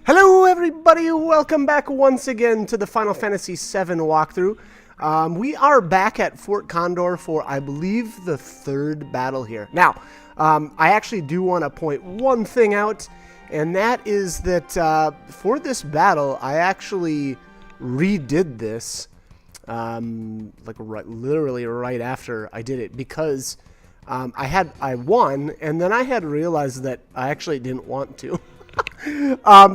Hello everybody, welcome back once again to the Final Fantasy VII walkthrough. We are back at Fort Condor for, I believe, the third battle here. Now, I actually do want to point one thing out, and that is that for this battle, I actually redid this, literally right after I did it, because I won, and then I had realized that I actually didn't want to.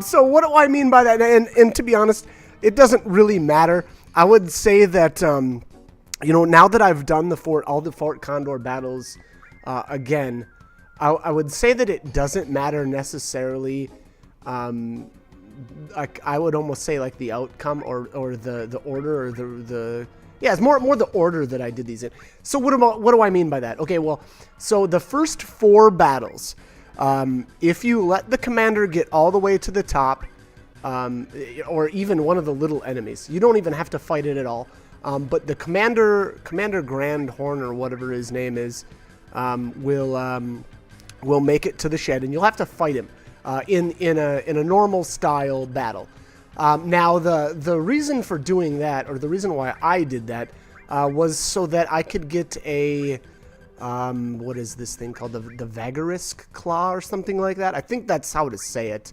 So what do I mean by that? And to be honest, it doesn't really matter. I would say that, now that I've done all the Fort Condor battles again, I would say that it doesn't matter necessarily. I would almost say like the outcome or the order or it's more the order that I did these in. So what do I mean by that? Okay, well, so the first 4 battles. If you let the commander get all the way to the top, or even one of the little enemies, you don't even have to fight it at all. But the Commander Grandhorn or whatever his name is, will make it to the shed, and you'll have to fight him in a normal style battle. Now the reason for doing that, or the reason why I did that, was so that I could get a what is this thing called? The Vagarisk Claw or something like that. I think that's how to say it.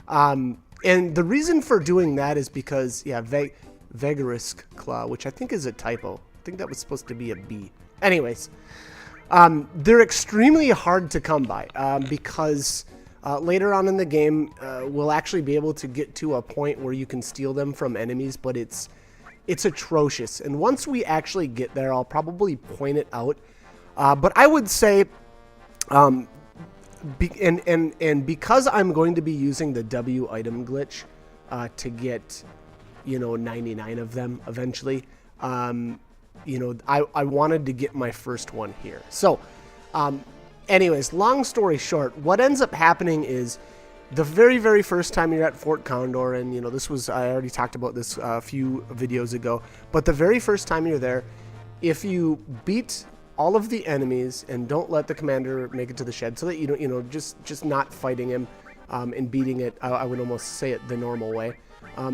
And the reason for doing that is because, Vagarisk Claw, which I think is a typo. I think that was supposed to be a B. Anyways, they're extremely hard to come by because later on in the game, we'll actually be able to get to a point where you can steal them from enemies, but it's atrocious. And once we actually get there, I'll probably point it out. But I would say, and because I'm going to be using the W item glitch to get, 99 of them eventually, I wanted to get my first one here. So, anyways, long story short, what ends up happening is the very, very first time you're at Fort Condor, and, I already talked about this a few videos ago, but the very first time you're there, if you beat all of the enemies and don't let the commander make it to the shed, so that you don't, just not fighting him and beating it, I would almost say it the normal way,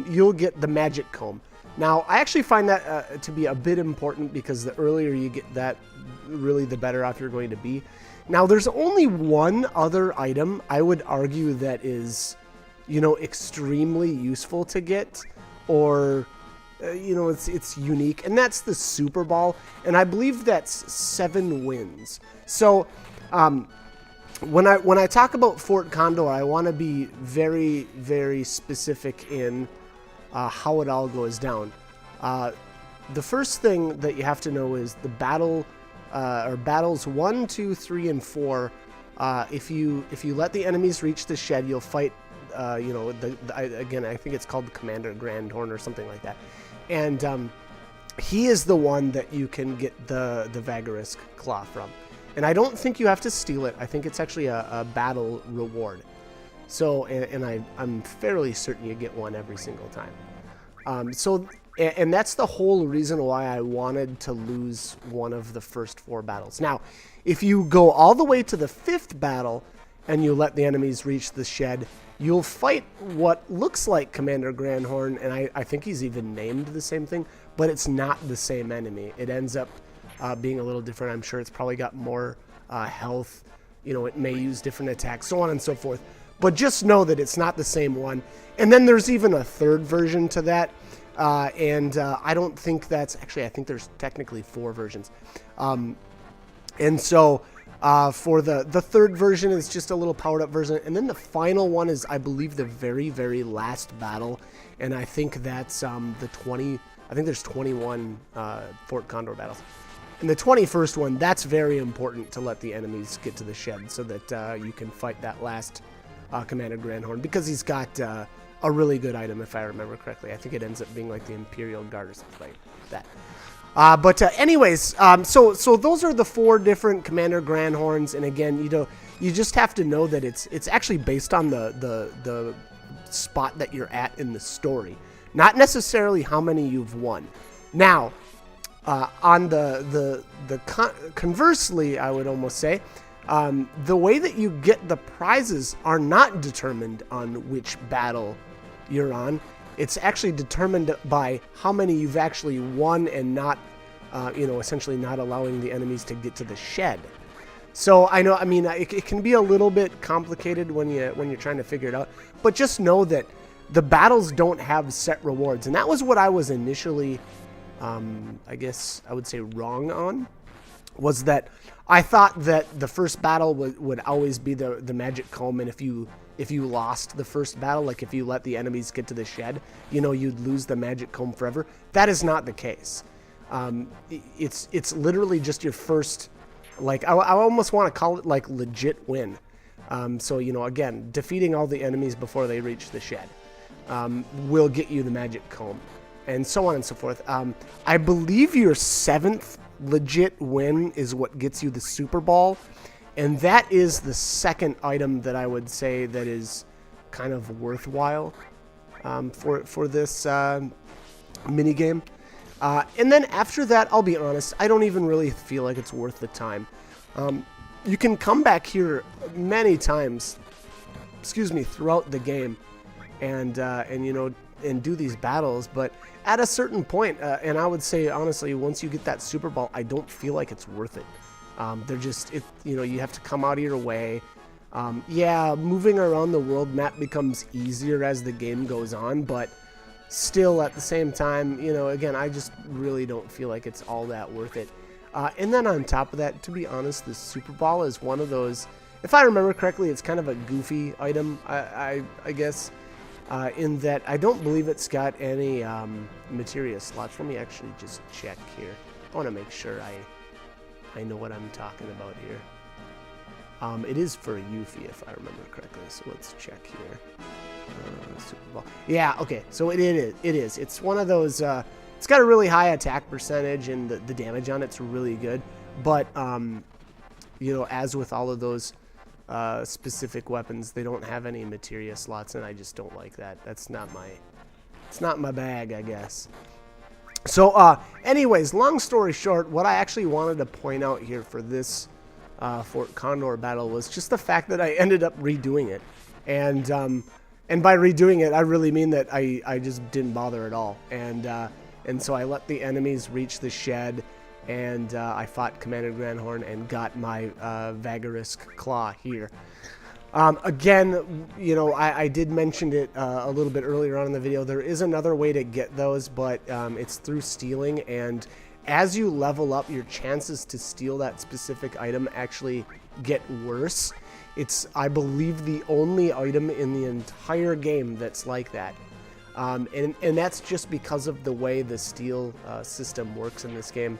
you'll get the magic comb. Now, I actually find that to be a bit important because the earlier you get that, really the better off you're going to be. Now, there's only one other item I would argue that is, extremely useful to get, or it's unique, and that's the Super Ball, and I believe that's 7 wins. So, when I talk about Fort Condor, I want to be very, very specific in how it all goes down. The first thing that you have to know is the battle, or battles 1, 2, 3, and 4. If you let the enemies reach the shed, you'll fight. Again, I think it's called the Commander Grandhorn or something like that. And he is the one that you can get the Vagarisk Claw from. And I don't think you have to steal it. I think it's actually a battle reward. So, and I'm fairly certain you get one every single time. And that's the whole reason why I wanted to lose one of the first 4 battles. Now, if you go all the way to the 5th battle and you let the enemies reach the shed, you'll fight what looks like Commander Grandhorn, and I think he's even named the same thing, but it's not the same enemy. It ends up being a little different. I'm sure it's probably got more health. It may use different attacks, so on and so forth. But just know that it's not the same one. And then there's even a 3rd version to that, and I don't think that's... Actually, I think there's technically 4 versions. And so... for the 3rd version is just a little powered up version, and then the final one is, I believe, the very, very last battle, and I think that's the 20. I think there's 21 Fort Condor battles, and the 21st one, that's very important to let the enemies get to the shed so that you can fight that last Commander Grandhorn, because he's got a really good item, if I remember correctly. I think it ends up being like the Imperial Guard or something like that. Anyways, so those are the 4 different Commander Grandhorns, and again, you just have to know that it's actually based on the spot that you're at in the story, not necessarily how many you've won. Now, on conversely, I would almost say, The way that you get the prizes are not determined on which battle you're on. It's actually determined by how many you've actually won and not, essentially not allowing the enemies to get to the shed. So I mean, it can be a little bit complicated when you're trying to figure it out. But just know that the battles don't have set rewards, and that was what I was initially, I guess I would say, wrong on. Was that I thought that the first battle would always be the magic comb, and if you lost the first battle, like if you let the enemies get to the shed, you'd lose the magic comb forever. That is not the case. It's literally just your first, like, I almost want to call it like legit win. So again, defeating all the enemies before they reach the shed will get you the magic comb, and so on and so forth. I believe your 7th legit win is what gets you the Super Ball, and that is the second item that I would say that is kind of worthwhile for this mini game. And then after that, I'll be honest, I don't even really feel like it's worth the time. You can come back here many times, throughout the game, and do these battles, but at a certain point, and I would say honestly, once you get that Super Ball, I don't feel like it's worth it. You have to come out of your way. Yeah, moving around the world map becomes easier as the game goes on, but still at the same time, again, I just really don't feel like it's all that worth it. And then on top of that, to be honest, the Super Ball is one of those, if I remember correctly, it's kind of a goofy item, I guess. In that I don't believe it's got any materia slots. Let me actually just check here. I want to make sure I know what I'm talking about here. It is for Yuffie, if I remember correctly. So let's check here. Super Ball. Yeah, okay. So it is. It's one of those. It's got a really high attack percentage, and the damage on it's really good. But as with all of those specific weapons, they don't have any materia slots, and I just don't like that. It's not my bag, I guess. So anyways, long story short, what I actually wanted to point out here for this Fort Condor battle was just the fact that I ended up redoing it, and by redoing it, I really mean that I just didn't bother at all, and so I let the enemies reach the shed, and I fought Commander Granhorn and got my Vagarisk Claw here. Again, I did mention it a little bit earlier on in the video. There is another way to get those, but it's through stealing, and as you level up, your chances to steal that specific item actually get worse. It's, I believe, the only item in the entire game that's like that. And that's just because of the way the steal system works in this game.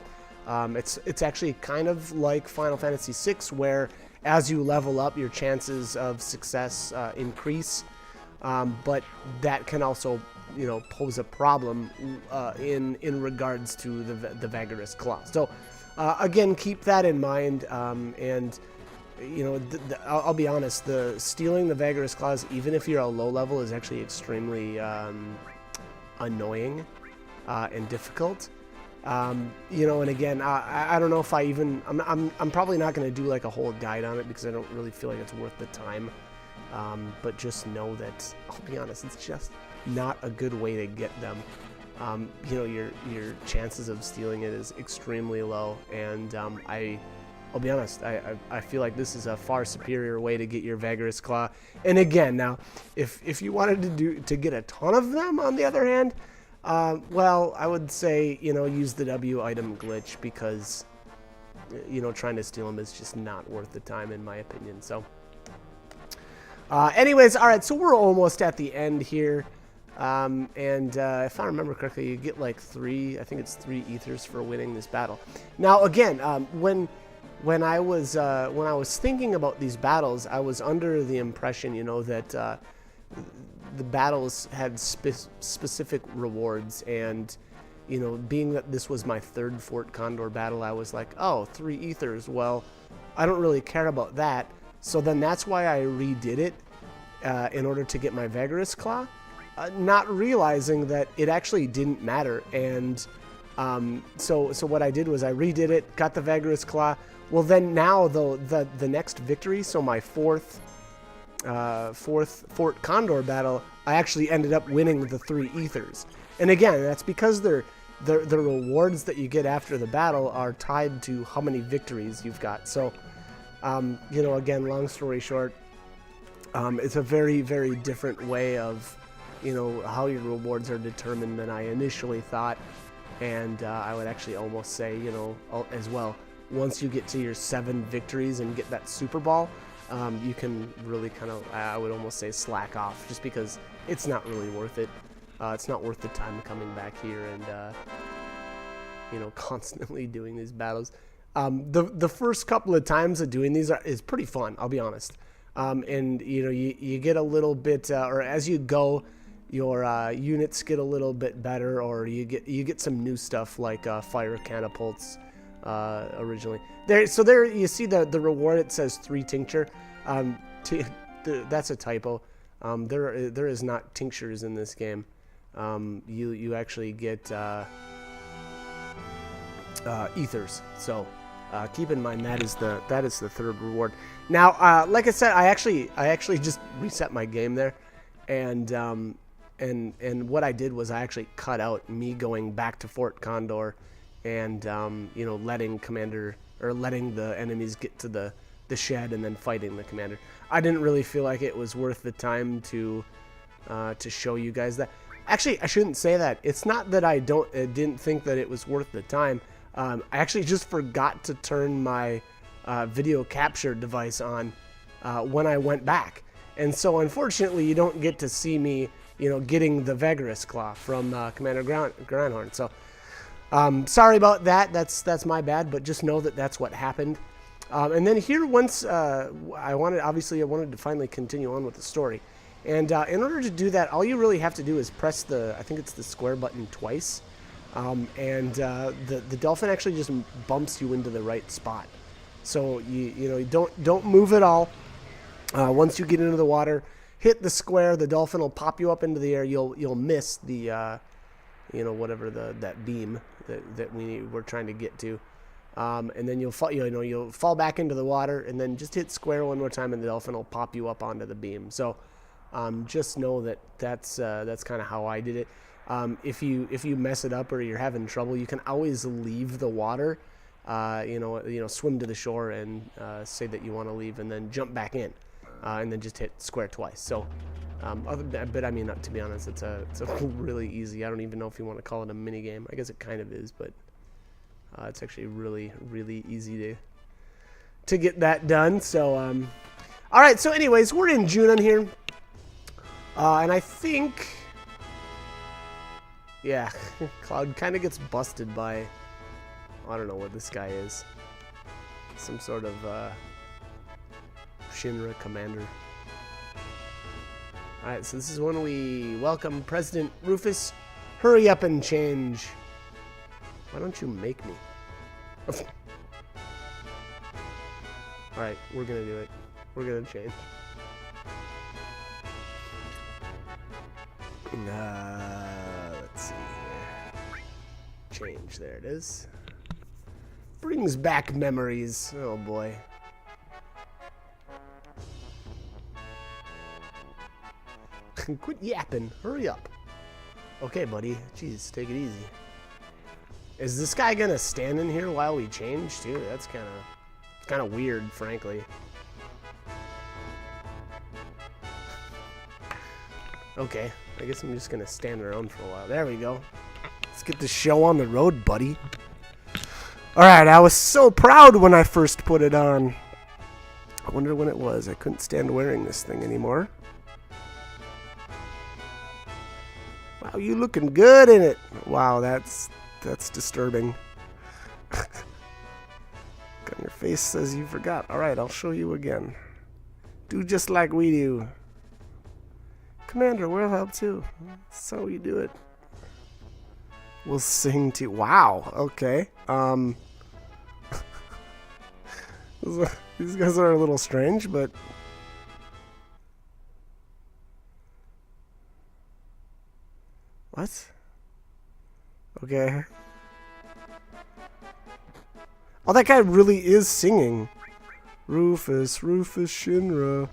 It's actually kind of like Final Fantasy VI, where as you level up, your chances of success increase, but that can also, pose a problem in regards to the Vagarisk Claw. So again, keep that in mind, and I'll be honest, stealing the Vagarisk Claws, even if you're a low level, is actually extremely annoying and difficult. And again, I don't know if I'm probably not going to do like a whole guide on it because I don't really feel like it's worth the time. But just know that, I'll be honest, it's just not a good way to get them. Your chances of stealing it is extremely low, and I'll be honest, I feel like this is a far superior way to get your Vagarisk Claw. And again, now, if you wanted to get a ton of them, on the other hand, well, I would say, use the W item glitch, because, trying to steal them is just not worth the time, in my opinion. So, anyways, all right, so we're almost at the end here. And if I remember correctly, you get like 3 ethers for winning this battle. Now, again, when I was thinking about these battles, I was under the impression, that the battles had specific rewards, and being that this was my 3rd Fort Condor battle, I was like, oh, 3 ethers, well, I don't really care about that. So then that's why I redid it in order to get my Vagarisk Claw, not realizing that it actually didn't matter. And so what I did was I redid it, got the Vagarisk Claw, Well, then now though the next victory, so my fourth Fort Condor battle, I actually ended up winning the 3 ethers. And again, that's because the rewards that you get after the battle are tied to how many victories you've got. So, you know, again, long story short, it's a very, very different way of, you know, how your rewards are determined than I initially thought. And I would actually almost say, you know, as well, once you get to your 7 victories and get that Super Ball, you can really kind of, I would almost say, slack off, just because it's not really worth it. It's not worth the time coming back here and, you know, constantly doing these battles. The first couple of times of doing these is pretty fun, I'll be honest. And, you know, you get a little bit, or as you go, your units get a little bit better, or you get some new stuff like fire catapults originally. So there you see the reward. It says 3 tincture. That's a typo. There is not tinctures in this game. You actually get ethers. So keep in mind that is the 3rd reward. Now, like I said, I actually just reset my game there, and what I did was I actually cut out me going back to Fort Condor, and you know, letting the enemies get to the shed and then fighting the commander. I didn't really feel like it was worth the time to show you guys that. Actually, I shouldn't say that. It's not that I didn't think that it was worth the time. I actually just forgot to turn my video capture device on when I went back, and so unfortunately you don't get to see me, you know, getting the Vigorous Claw from Commander Groundhorn. So sorry about that. That's my bad, but just know that that's what happened. And then here, once I wanted to finally continue on with the story, and in order to do that, all you really have to do is press I think it's the square button twice, and the dolphin actually just bumps you into the right spot. So you know, don't move at all. Once you get into the water, hit the square. The dolphin will pop you up into the air. You'll miss the you know, whatever that beam that we're trying to get to. And then you'll fall back into the water, and then just hit square one more time, and the dolphin will pop you up onto the beam. So just know that's kind of how I did it. If you mess it up or you're having trouble, you can always leave the water. You know, swim to the shore and say that you want to leave, and then jump back in, and then just hit square twice. So. But I mean, to be honest, it's a really easy. I don't even know if you want to call it a mini game. I guess it kind of is, but it's actually really, really easy to get that done. So, all right. So, anyways, we're in Junon here, and I think, yeah, Cloud kind of gets busted by, I don't know what this guy is, some sort of Shinra commander. Alright, so this is when we welcome President Rufus. Hurry up and change. Why don't you make me? Alright, we're gonna do it. We're gonna change. Let's see here. Change, there it is. Brings back memories. Oh boy. Quit yapping. Hurry up. Okay, buddy. Jeez, take it easy. Is this guy gonna stand in here while we change too? That's kind of weird, frankly. Okay, I guess I'm just gonna stand around for a while. There we go. Let's get the show on the road, buddy. Alright, I was so proud when I first put it on. I wonder when it was. I couldn't stand wearing this thing anymore. Wow, you looking good in it. Wow, that's disturbing. Got your face says you forgot. Alright, I'll show you again. Do just like we do. Commander, we'll help too. That's how you do it. We'll sing to. Wow, okay. These guys are a little strange, but what? Okay. Oh, that guy really is singing. Rufus, Rufus Shinra.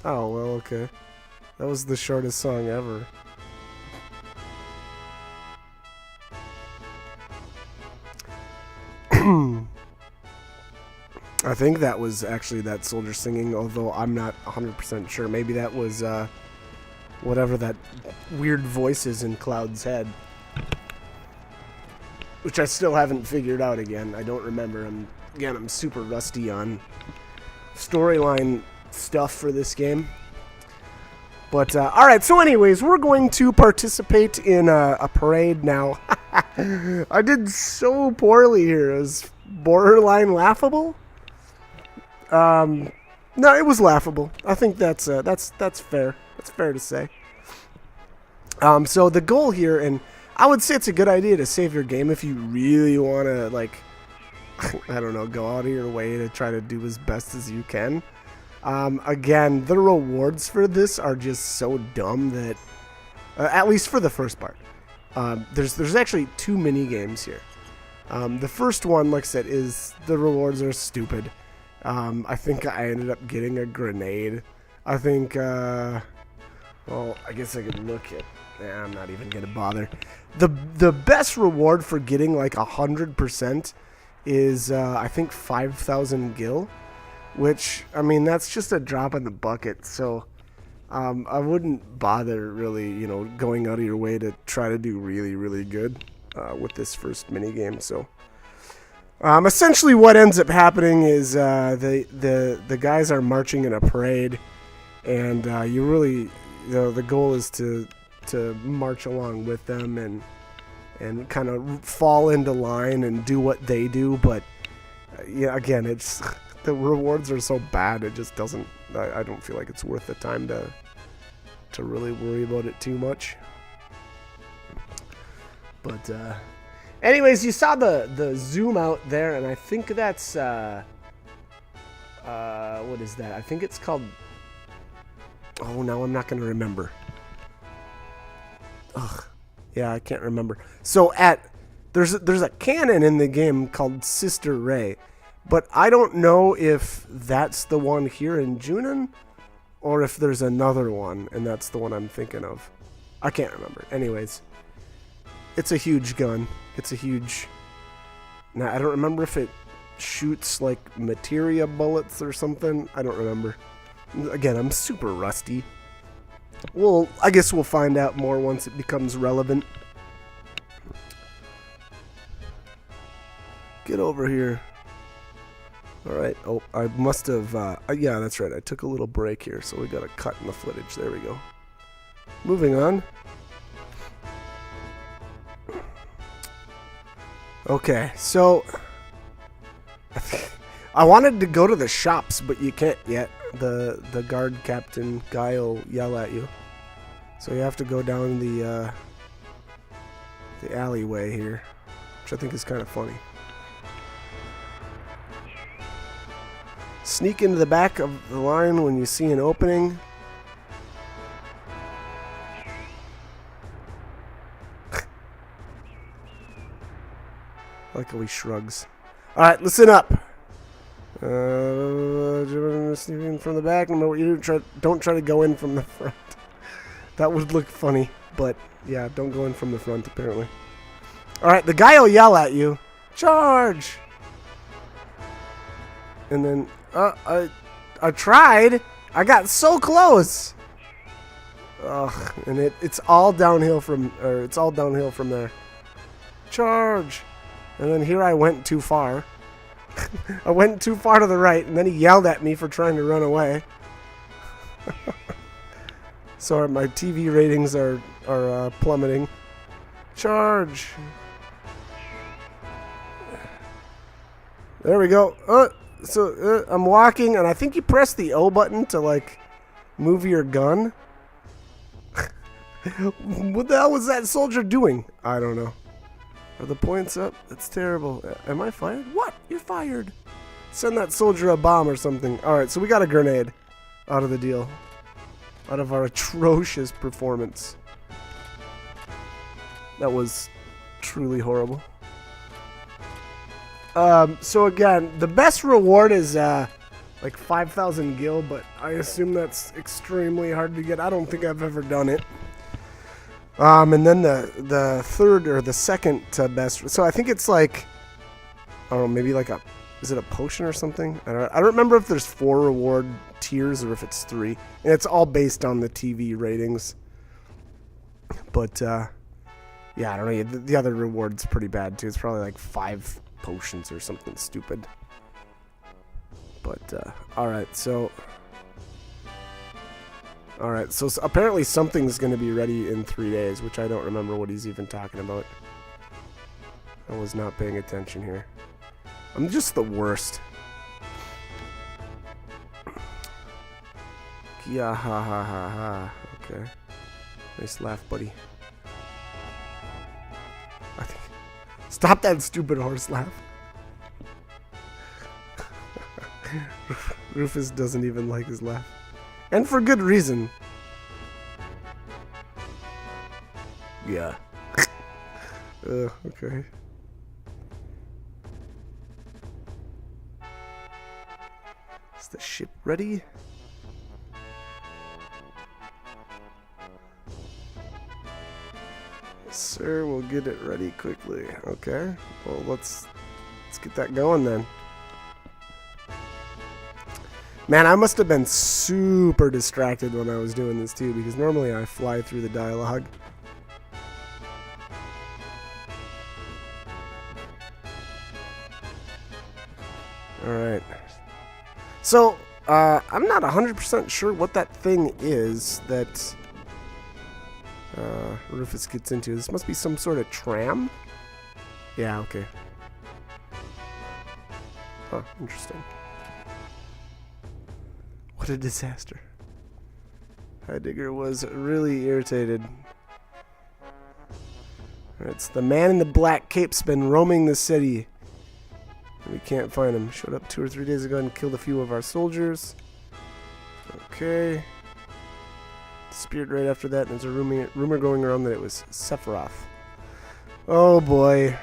Oh, well, okay. That was the shortest song ever. I think that was actually that soldier singing, although I'm not 100% sure. Maybe that was whatever that weird voice is in Cloud's head. Which I still haven't figured out again. I don't remember. I'm super rusty on storyline stuff for this game. But, alright, so anyways, we're going to participate in a parade now. I did so poorly here. It was borderline laughable. No, it was laughable. I think that's fair. That's fair to say. So the goal here, and I would say it's a good idea to save your game if you really want to, like, I don't know, go out of your way to try to do as best as you can. Again, the rewards for this are just so dumb that, at least for the first part, there's actually 2 mini games here. The first one, like I said, is the rewards are stupid. I think I ended up getting a grenade. I think, well, I guess I could look at. I'm not even gonna bother. The best reward for getting like 100% is I think 5,000 gil, which, I mean, that's just a drop in the bucket. So I wouldn't bother really, you know, going out of your way to try to do really, really good with this first mini game. So essentially, what ends up happening is the guys are marching in a parade, and you really, the goal is to march along with them and kind of fall into line and do what they do. But yeah, again, it's the rewards are so bad, it just doesn't. I don't feel like it's worth the time to really worry about it too much. But anyways, you saw the zoom out there, and I think that's what is that? I think it's called. Oh, now I'm not going to remember. Ugh. Yeah, I can't remember. So there's a cannon in the game called Sister Ray, but I don't know if that's the one here in Junon, or if there's another one, and that's the one I'm thinking of. I can't remember. Anyways, it's a huge gun. It's a huge. Now I don't remember if it shoots like materia bullets or something. I don't remember. Again, I'm super rusty. Well, I guess we'll find out more once it becomes relevant. Get over here. Alright. Oh, I must have... yeah, that's right. I took a little break here, so we got a cut in the footage. There we go. Moving on. Okay, so... I wanted to go to the shops, but you can't yet. The guard captain guy will yell at you, so you have to go down the alleyway here, which I think is kind of funny. Sneak into the back of the line when you see an opening. I like how he shrugs. All right, listen up. Sneaking from the back. No matter what you do, don't try to go in from the front. That would look funny, but yeah, don't go in from the front apparently. All right, the guy will yell at you, "Charge!" And then I tried. I got so close. Ugh, and it's all downhill from there. Charge! And then here I went too far. I went too far to the right, and then he yelled at me for trying to run away. Sorry, my TV ratings are plummeting. Charge! There we go. So I'm walking, and I think you press the O button to like move your gun. What the hell was that soldier doing? I don't know. Are the points up? That's terrible. Am I fired? What? You're fired. Send that soldier a bomb or something. Alright, so we got a grenade out of the deal. Out of our atrocious performance. That was truly horrible. So again, the best reward is like 5,000 gil, but I assume that's extremely hard to get. I don't think I've ever done it. And then the third or the second best. So I think it's like, I don't know, maybe like is it a potion or something? I don't remember if there's 4 reward tiers or if it's 3. And it's all based on the TV ratings. But yeah, I don't know. The other reward's pretty bad too. It's probably like 5 potions or something stupid. But alright, so apparently something's going to be ready in 3 days, which I don't remember what he's even talking about. I was not paying attention here. I'm just the worst. Yeah, ha ha ha ha. Okay. Nice laugh, buddy. Stop that stupid horse laugh. Rufus doesn't even like his laugh. And for good reason. Yeah. Okay. Is the ship ready? Yes, sir, we'll get it ready quickly. Okay. Well, let's get that going then. Man, I must have been super distracted when I was doing this too, because normally I fly through the dialogue. Alright. So, I'm not 100% sure what that thing is that Rufus gets into. This must be some sort of tram? Yeah, okay. Huh, interesting. What a disaster. Heidegger was really irritated. It's the man in the black cape's been roaming the city. We can't find him. Showed up 2 or 3 days ago and killed a few of our soldiers. Okay. Disappeared right after that. There's a rumor going around that it was Sephiroth. Oh boy.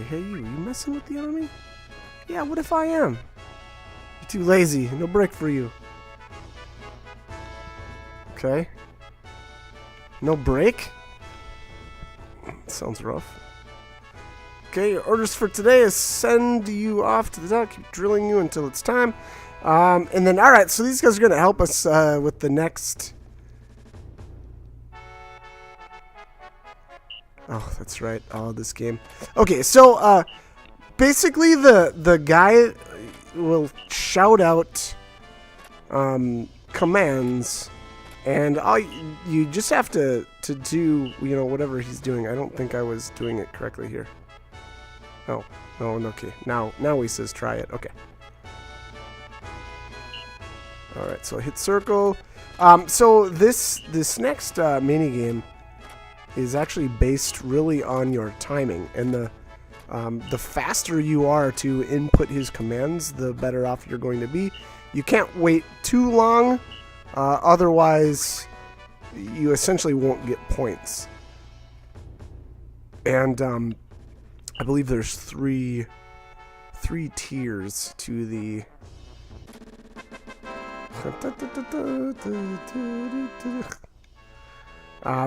Hey, you messing with the enemy? Yeah, what if I am? You're too lazy. No break for you. Okay. No break? Sounds rough. Okay, your orders for today is send you off to the dock, keep drilling you until it's time. And then, alright, so these guys are going to help us with the next... Oh, that's right. Oh, this game. Okay, so basically the guy will shout out commands, and you just have to do, you know, whatever he's doing. I don't think I was doing it correctly here. Oh, okay. Now he says try it. Okay. All right, so I hit circle. So this next mini game is actually based really on your timing, and the faster you are to input his commands, the better off you're going to be. You can't wait too long, otherwise you essentially won't get points. And I believe there's three tiers to the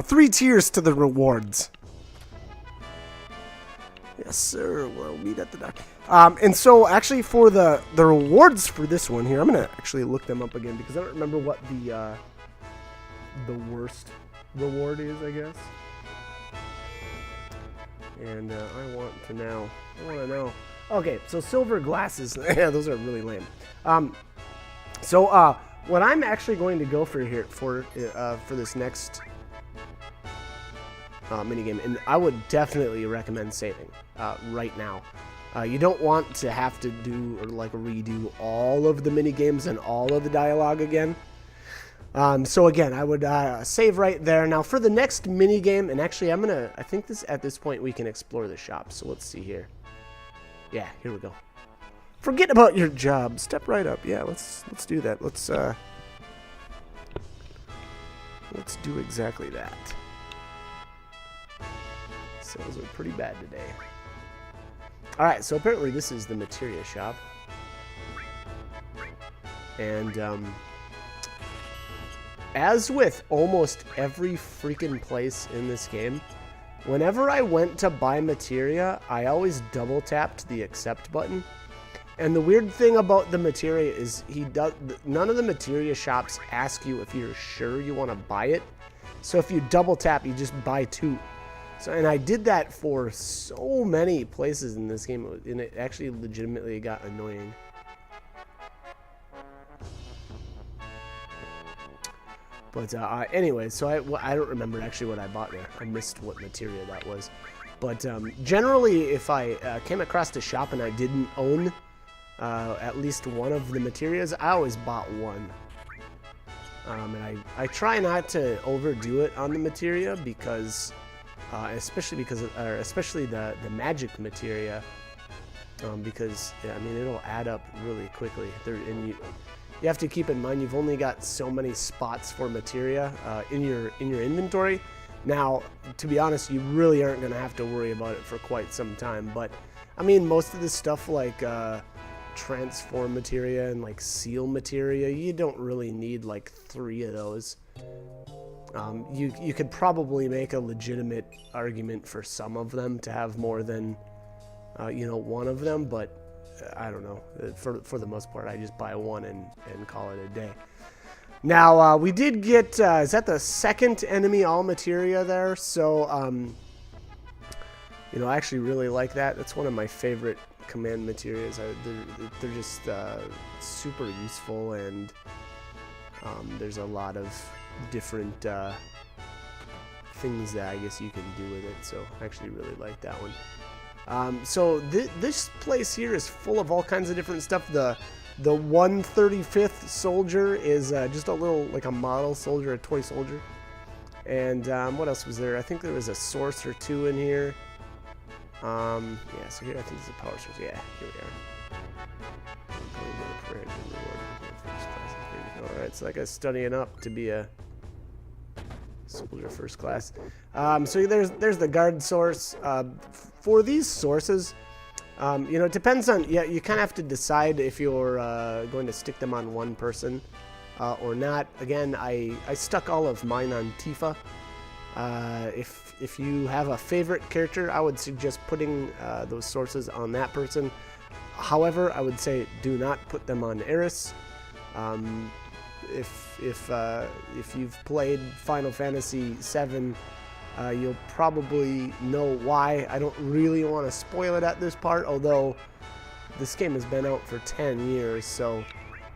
3 tiers to the rewards. Yes, sir. We'll meet at the dock. And so, actually, for the rewards for this one here, I'm gonna actually look them up again because I don't remember what the worst reward is, I guess. And I want to know. Okay, so silver glasses. Yeah, those are really lame. So what I'm actually going to go for here for this next minigame, and I would definitely recommend saving right now. You don't want to have to do or like redo all of the minigames and all of the dialogue again. So again, I would save right there. Now for the next minigame, and actually I think at this point we can explore the shop. So let's see here. Yeah, here we go. Forget about your job. Step right up. Yeah, let's do that. Let's do exactly that. Sales are pretty bad today. Alright, so apparently this is the materia shop. And, as with almost every freaking place in this game, whenever I went to buy materia, I always double tapped the accept button. And the weird thing about the materia is none of the materia shops ask you if you're sure you want to buy it. So if you double tap, you just buy 2. So, and I did that for so many places in this game, and it actually legitimately got annoying. But anyway, so I don't remember actually what I bought there. I missed what materia that was. But generally, if I came across a shop and I didn't own at least one of the materias, I always bought one. And I try not to overdo it on the materia because, especially the magic materia, because yeah, I mean it'll add up really quickly. And you have to keep in mind you've only got so many spots for materia in your inventory. Now, to be honest, you really aren't going to have to worry about it for quite some time. But I mean, most of the stuff like transform materia and like seal materia, you don't really need like 3 of those. You could probably make a legitimate argument for some of them to have more than one of them, but I don't know. For the most part, I just buy one and call it a day. Now we did get is that the second enemy all materia there? So I actually really like that. That's one of my favorite command materials. They're just super useful, and there's a lot of different things that I guess you can do with it. So I actually really like that one. So this place here is full of all kinds of different stuff. The 135th soldier is just a little, like a model soldier, a toy soldier. And what else was there? I think there was a source or 2 in here. Yeah, so here I think there's a power source. Yeah, here we are. Alright, so that guy's studying up to be a soldier first class. So there's the guard source. For these sources, it depends on, you kind of have to decide if you're going to stick them on one person or not. Again, I stuck all of mine on Tifa. If you have a favorite character, I would suggest putting those sources on that person. However, I would say do not put them on Eris. If you've played Final Fantasy VII, you'll probably know why. I don't really want to spoil it at this part, although this game has been out for 10 years, so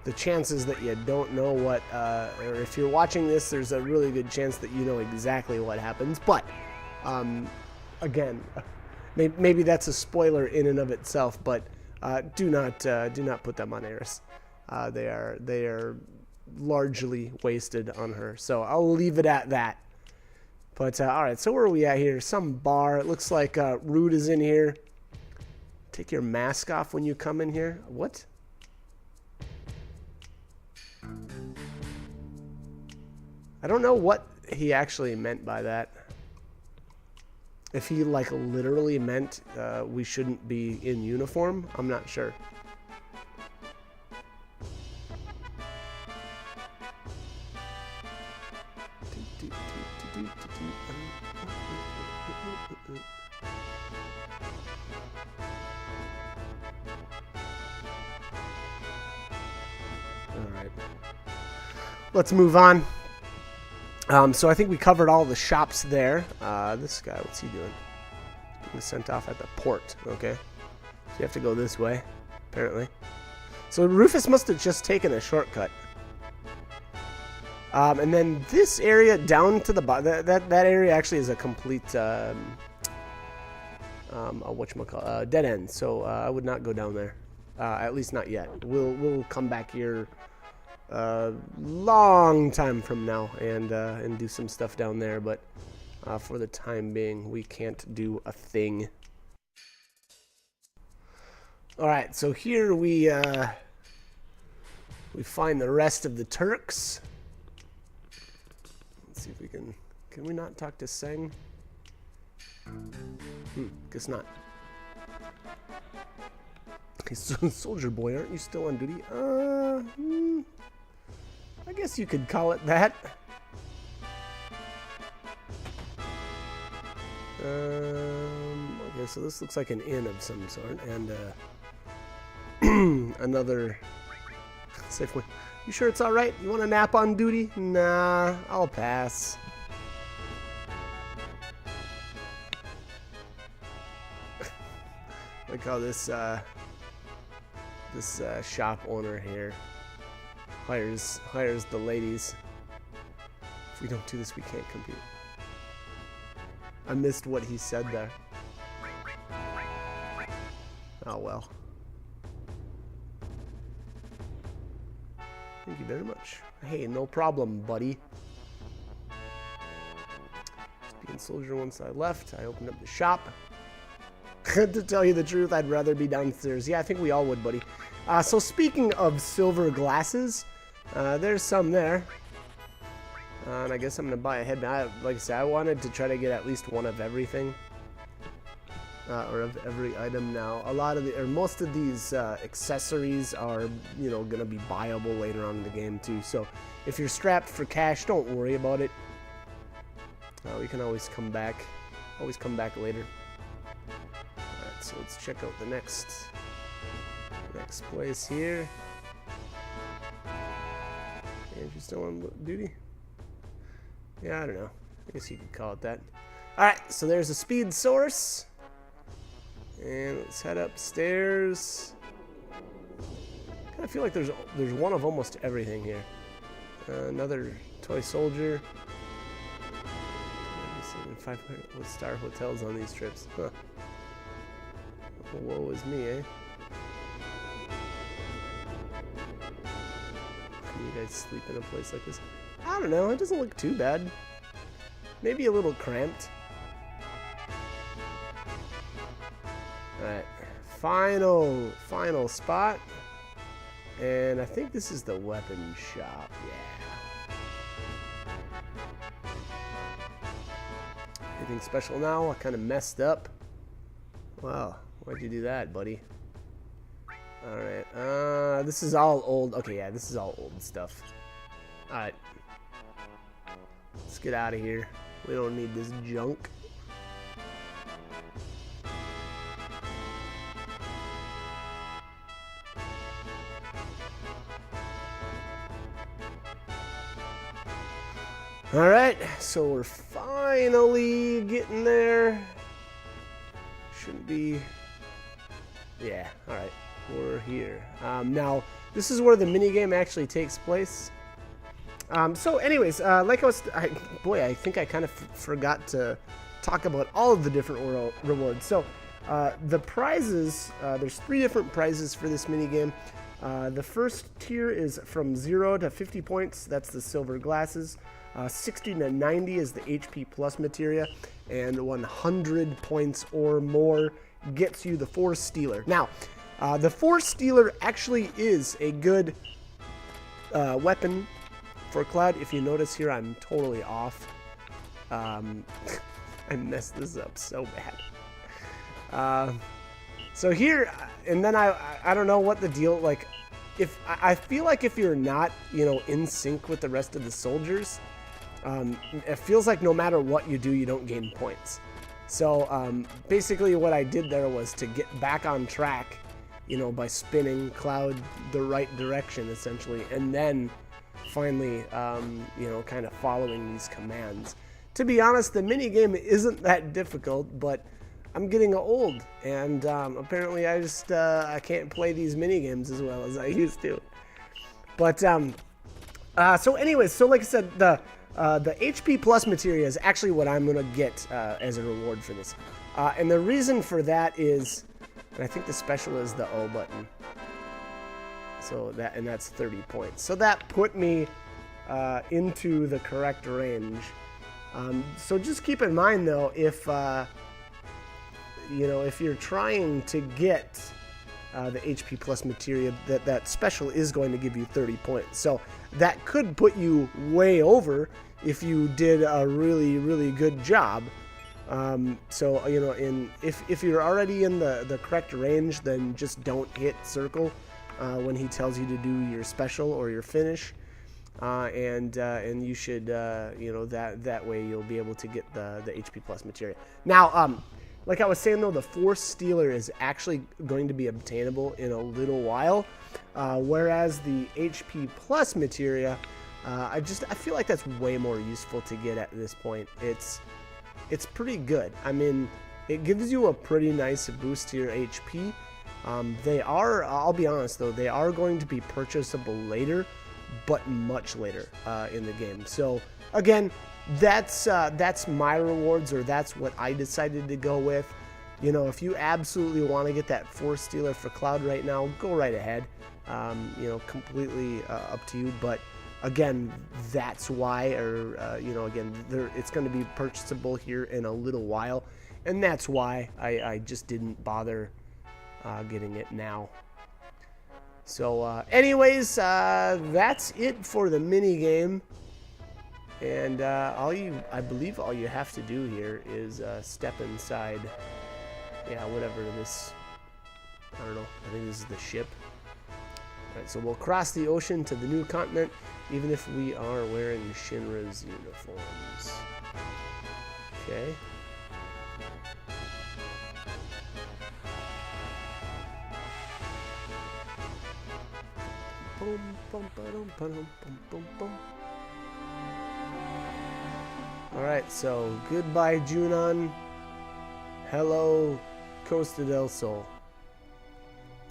the chances that you don't know what, or if you're watching this, there's a really good chance that you know exactly what happens. But again, maybe that's a spoiler in and of itself. But do not put them on Eris. They are largely wasted on her. So I'll leave it at that. But all right, so where are we at here? Some bar. It looks like Rude is in here. Take your mask off when you come in here. What? I don't know what he actually meant by that. If he like literally meant we shouldn't be in uniform, I'm not sure. All right. Let's move on. So I think we covered all the shops there. This guy, what's he doing? He's being sent off at the port. Okay. So you have to go this way, apparently. So Rufus must have just taken a shortcut. And then this area down to the bottom, that area actually is a complete, whatchamacallit, dead end. So I would not go down there. At least not yet. We'll come back here long time from now and do some stuff down there, but for the time being we can't do a thing. All right, so here we find the rest of the Turks. Let's see if we can we not talk to Seng? Guess not. Okay, so Soldier Boy, aren't you still on duty? I guess you could call it that. Okay, so this looks like an inn of some sort, and another safe way. You sure it's all right? You want to nap on duty? Nah, I'll pass. Like how this shop owner here hires the ladies. If we don't do this, we can't compete. I missed what he said there. Oh well. Thank you very much. Hey, no problem, buddy. Being soldier once I left, I opened up the shop. To tell you the truth, I'd rather be downstairs. Yeah, I think we all would, buddy. So speaking of silver glasses, there's some there. And I guess I'm going to buy a headband. Like I said, I wanted to try to get at least one of everything. Or of every item now. A lot of the, or most of these accessories are, you know, going to be buyable later on in the game too. So if you're strapped for cash, don't worry about it. We can always come back. Always come back later. Alright, so let's check out the next place here. Andrew still on duty? Yeah, I don't know. I guess you could call it that. Alright, so there's a speed source. And let's head upstairs. Kind of feel like there's one of almost everything here. Another toy soldier. 500 star hotels on these trips. Huh. Woe is me, eh? Can you guys sleep in a place like this? I don't know. It doesn't look too bad. Maybe a little cramped. Alright, final spot, and I think this is the weapon shop, yeah. Anything special now? I kind of messed up. Wow, why'd you do that, buddy? Alright, this is all old, okay, yeah, this is all old stuff. Alright, let's get out of here. We don't need this junk. Alright, so we're finally getting there. Shouldn't be... Yeah, alright, we're here. Now, this is where the minigame actually takes place. So anyways, like I think I kind of forgot to talk about all of the different rewards. So, the prizes, there's 3 different prizes for this minigame. The first tier is from 0 to 50 points, that's the silver glasses. 60 to 90 is the HP plus materia, and 100 points or more gets you the Force Stealer. Now, the Force Stealer actually is a good weapon for Cloud. If you notice here, I'm totally off. I messed this up so bad. So here, and then I don't know what the deal, like, if I feel like if you're not, you know, in sync with the rest of the soldiers, it feels like no matter what you do, you don't gain points. So basically what I did there was to get back on track, you know, by spinning Cloud the right direction, essentially, and then finally, you know, kind of following these commands. To be honest, the minigame isn't that difficult, but I'm getting old, and apparently I can't play these minigames as well as I used to. But, so anyways, so like I said, the HP plus materia is actually what I'm going to get as a reward for this. And the reason for that is, and I think the special is the O button. So that's 30 points. So that put me into the correct range. So just keep in mind though, if you know, if you're trying to get the HP plus materia, that special is going to give you 30 points. So that could put you way over if you did a really, really good job. So, you know, if you're already in the correct range, then just don't hit circle when he tells you to do your special or your finish. And you should, you know, that way you'll be able to get the HP plus materia. Now, like I was saying though, the Force Stealer is actually going to be obtainable in a little while, whereas the HP plus materia, I feel like that's way more useful to get at this point. It's pretty good. I mean, it gives you a pretty nice boost to your HP. They are, I'll be honest though, they are going to be purchasable later, but much later in the game. So again, that's my rewards, or that's what I decided to go with. You know, if you absolutely want to get that Force Stealer for Cloud right now, go right ahead. You know, completely up to you. But again, that's why, or you know, again, it's going to be purchasable here in a little while, and that's why I just didn't bother getting it now. So anyways, that's it for the mini game, and I believe all you have to do here is step inside, yeah, whatever this, I don't know, I think this is the ship. Alright, so we'll cross the ocean to the new continent, even if we are wearing Shinra's uniforms. Okay. Alright, so goodbye Junon. Hello Costa del Sol.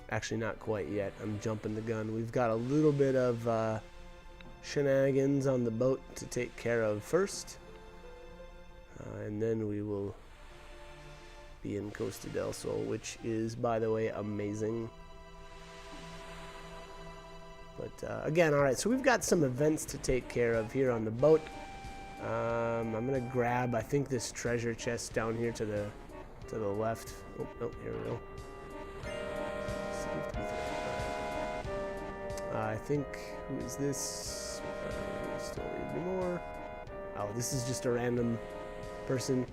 Actually, not quite yet. I'm jumping the gun. We've got a little bit of shenanigans on the boat to take care of first. And then we will be in Costa del Sol, which is, by the way, amazing. But again, alright, so we've got some events to take care of here on the boat. I'm going to grab, I think, this treasure chest down here to the left. Oh, here we go. I think, who is this? Still need more. Oh, this is just a random person.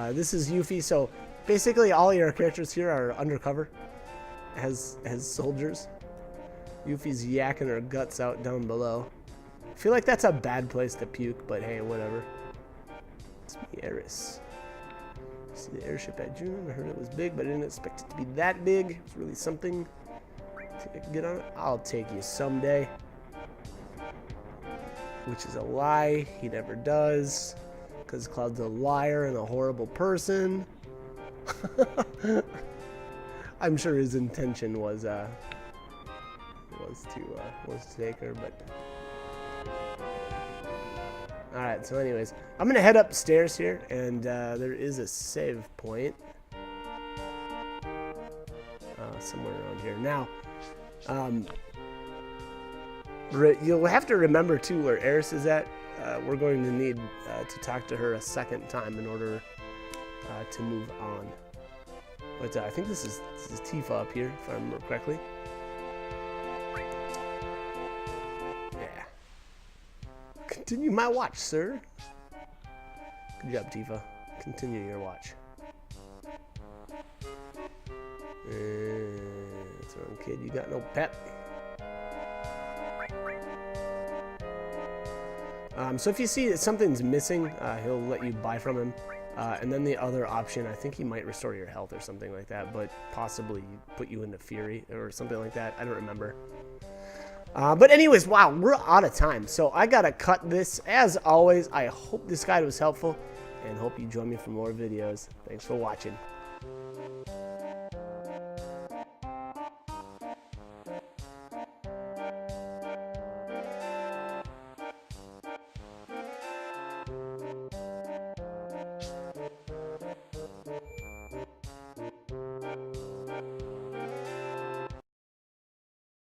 This is Yuffie. So basically, all your characters here are undercover as soldiers. Yuffie's yakking her guts out down below. I feel like that's a bad place to puke, but hey, whatever. It's me, Eris. See the airship at June. I heard it was big, but I didn't expect it to be that big. It's really something. Think I can get on it? I'll take you someday. Which is a lie. He never does. Because Cloud's a liar and a horrible person. I'm sure his intention was to take her, but. Alright, so anyways, I'm gonna head upstairs here, and there is a save point somewhere around here. Now, you'll have to remember too where Eris is at. We're going to need to talk to her a second time in order to move on. But I think this is Tifa up here, if I remember correctly. Yeah. Continue my watch, sir. Good job, Tifa. Continue your watch. That's wrong, kid. You got no pep. So if you see that something's missing, he'll let you buy from him. And then the other option, I think he might restore your health or something like that, but possibly put you into Fury or something like that. I don't remember. But anyways, wow, we're out of time. So I gotta cut this. As always, I hope this guide was helpful and hope you join me for more videos. Thanks for watching.